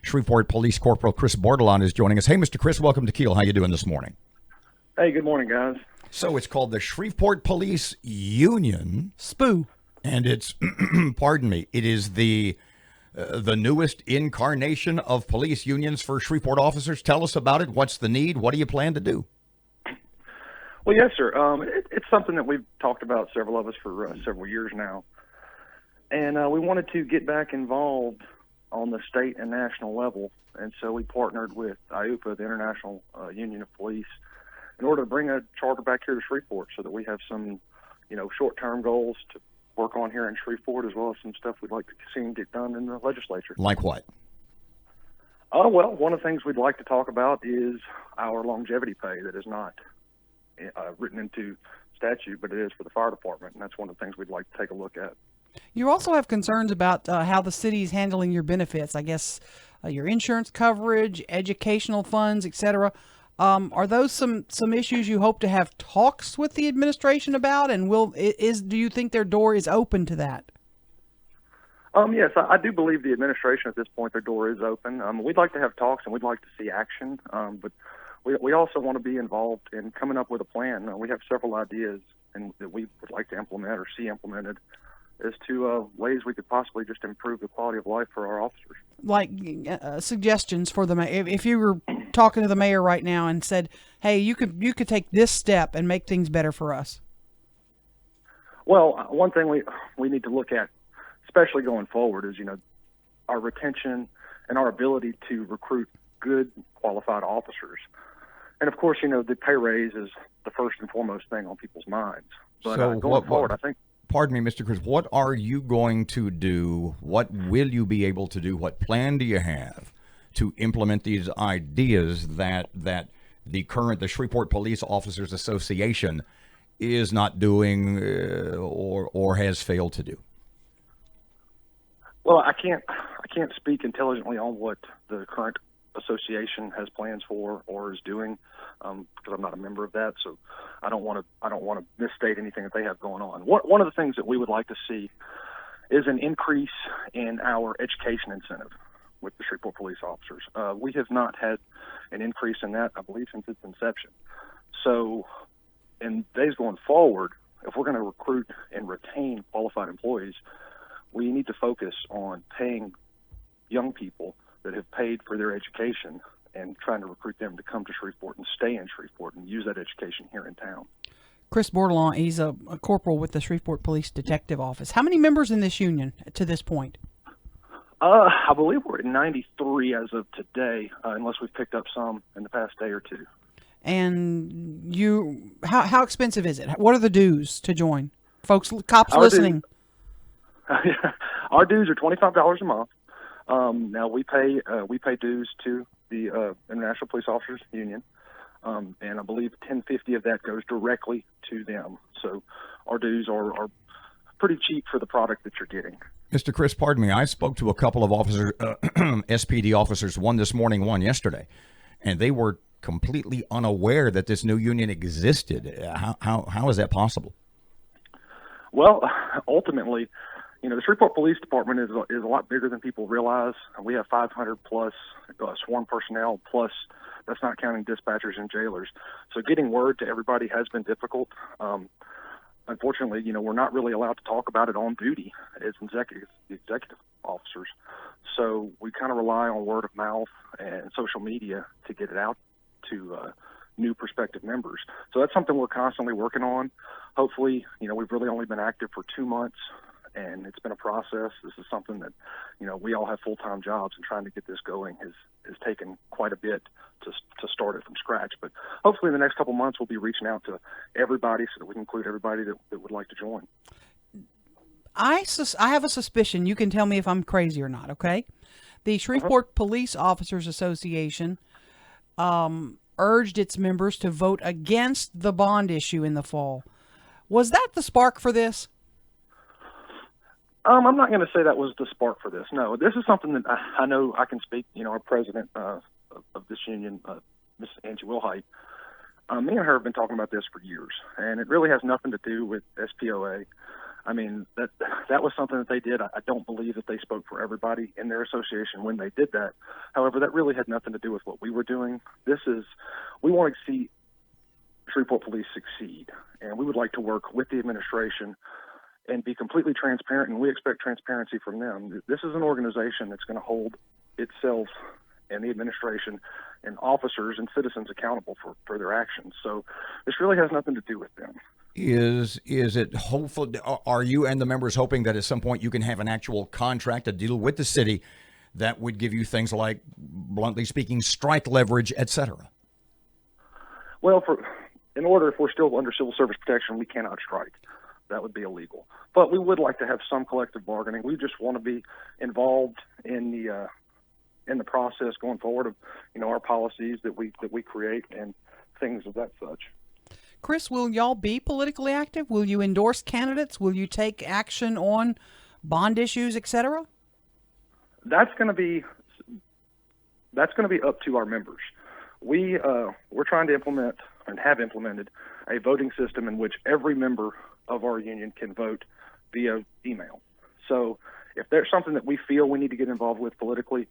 Shreveport Police Corporal Chris Bordelon is joining us. Hey, Mr. Chris, welcome to Keel. How you doing this morning? Hey, good morning, guys. So it's called the Shreveport Police Union. SPOO. And it's, pardon me, it is the newest incarnation of police unions for Shreveport officers. Tell us about it. What's the need? What do you plan to do? Well, yes, sir. It's something that we've talked about, several of us, for several years now. And we wanted to get back involved on the state and national level. And so we partnered with IUPA, the International Union of Police, in order to bring a charter back here to Shreveport so that we have some, short-term goals to work on here in Shreveport, as well as some stuff we'd like to see get done in the legislature. Like what? Well, one of the things we'd like to talk about is our longevity pay that is not written into statute, but it is for the fire department, and that's one of the things we'd like to take a look at. You also have concerns about how the city is handling your benefits, I guess, your insurance coverage, educational funds, etc. Are those some issues you hope to have talks with the administration about? And do you think their door is open to that? Yes, I do believe the administration at this point, their door is open. We'd like to have talks and we'd like to see action, but we also want to be involved in coming up with a plan. We have several ideas that we would like to implement or see implemented as to ways we could possibly just improve the quality of life for our officers. Like suggestions for the mayor. If you were talking to the mayor right now and said, "Hey, you could take this step and make things better for us." Well, one thing we need to look at, especially going forward, is our retention and our ability to recruit good, qualified officers. And of course, the pay raise is the first and foremost thing on people's minds. But so going forward, I think. Pardon me, Mr. Chris, what are you going to do? What will you be able to do? What plan do you have to implement these ideas that the Shreveport Police Officers Association is not doing or has failed to do? Well, I can't speak intelligently on what the current association has plans for or is doing, because I'm not a member of that, so I don't want to misstate anything that they have going on. One of the things that we would like to see is an increase in our education incentive with the Shreveport police officers. We have not had an increase in that, I believe, since its inception. So in days going forward, if we're going to recruit and retain qualified employees, we need to focus on paying young people that have paid for their education and trying to recruit them to come to Shreveport and stay in Shreveport and use that education here in town. Chris Bordelon, he's a corporal with the Shreveport Police Detective Office. How many members in this union to this point? I believe we're at 93 as of today, unless we've picked up some in the past day or two. And how expensive is it? What are the dues to join? Folks, cops listening. Our dues are $25 a month. Now we pay dues to the International Police Officers Union, and I believe $10.50 of that goes directly to them. So our dues are pretty cheap for the product that you're getting. Mr. Chris, pardon me. I spoke to a couple of officers, SPD officers, one this morning, one yesterday, and they were completely unaware that this new union existed. How is that possible? Well, ultimately, the Shreveport Police Department is a lot bigger than people realize. We have 500 plus sworn personnel, plus that's not counting dispatchers and jailers. So getting word to everybody has been difficult. Unfortunately, we're not really allowed to talk about it on duty as executive officers. So we kind of rely on word of mouth and social media to get it out to new prospective members. So that's something we're constantly working on. Hopefully, we've really only been active for 2 months. And it's been a process. This is something that, we all have full-time jobs, and trying to get this going has taken quite a bit to start it from scratch. But hopefully in the next couple months, we'll be reaching out to everybody so that we can include everybody that would like to join. I have a suspicion. You can tell me if I'm crazy or not, okay? The Shreveport Police Officers Association urged its members to vote against the bond issue in the fall. Was that the spark for this? I'm not going to say that was the spark for this. No, this is something that I know I can speak. Our president of this union, Miss Angie Wilhite, me and her have been talking about this for years, and it really has nothing to do with SPOA. I mean, that was something that they did. I don't believe that they spoke for everybody in their association when they did that. However, that really had nothing to do with what we were doing. We want to see Shreveport Police succeed, and we would like to work with the administration and be completely transparent, and we expect transparency from them. This is an organization that's going to hold itself and the administration and officers and citizens accountable for their actions. So this really has nothing to do with them. Is it hopeful? Are you and the members hoping that at some point you can have an actual contract, a deal with the city that would give you things like, bluntly speaking, strike leverage, etc.? Well, if we're still under civil service protection, we cannot strike. That would be illegal. But we would like to have some collective bargaining. We just want to be involved in the process going forward of, our policies that we create and things of that such. Chris, will y'all be politically active? Will you endorse candidates? Will you take action on bond issues, etc.? That's going to be up to our members. We're trying to implement and have implemented a voting system in which every member of our union can vote via email. So if there's something that we feel we need to get involved with politically,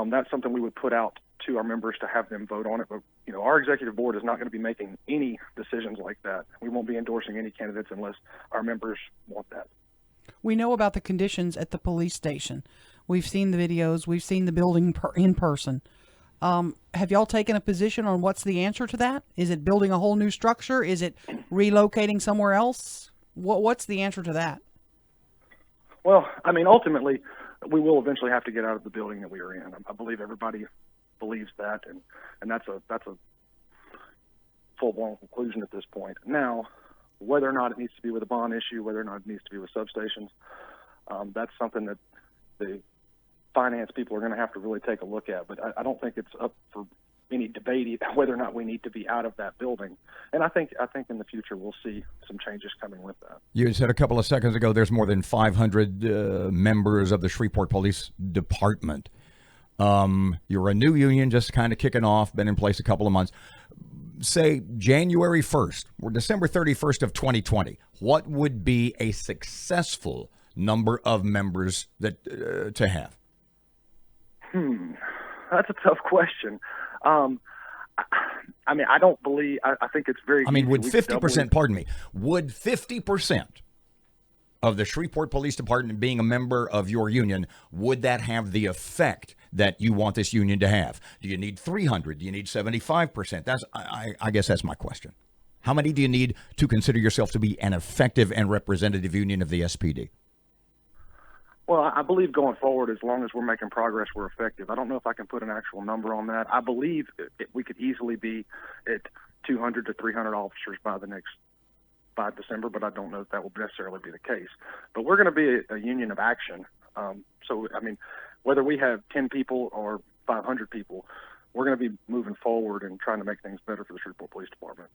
that's something we would put out to our members to have them vote on it. But, our executive board is not going to be making any decisions like that. We won't be endorsing any candidates unless our members want that. We know about the conditions at the police station. We've seen the videos. We've seen the building in person. Have y'all taken a position on what's the answer to that? Is it building a whole new structure? Is it relocating somewhere else? What's the answer to that? Well, I mean, ultimately, we will eventually have to get out of the building that we are in. I believe everybody believes that, and that's a full-blown conclusion at this point. Now, whether or not it needs to be with a bond issue, whether or not it needs to be with substations, that's something that the finance people are going to have to really take a look at. But I don't think it's up for any debate whether or not we need to be out of that building. And I think in the future we'll see some changes coming with that. You said a couple of seconds ago there's more than 500 members of the Shreveport Police Department. You're a new union, just kind of kicking off, been in place a couple of months. Say January 1st or December 31st of 2020, what would be a successful number of members that to have? That's a tough question. I mean, I don't believe. I think it's very. I mean, easy. would 50%? Pardon me. Would 50% of the Shreveport Police Department being a member of your union, would that have the effect that you want this union to have? Do you need 300? Do you need 75%? That's I guess that's my question. How many do you need to consider yourself to be an effective and representative union of the SPD? Well, I believe going forward, as long as we're making progress, we're effective. I don't know if I can put an actual number on that. I believe we could easily be at 200 to 300 officers by December, but I don't know if that will necessarily be the case. But we're going to be a union of action. So, I mean, whether we have 10 people or 500 people, we're going to be moving forward and trying to make things better for the Shreveport Police Department.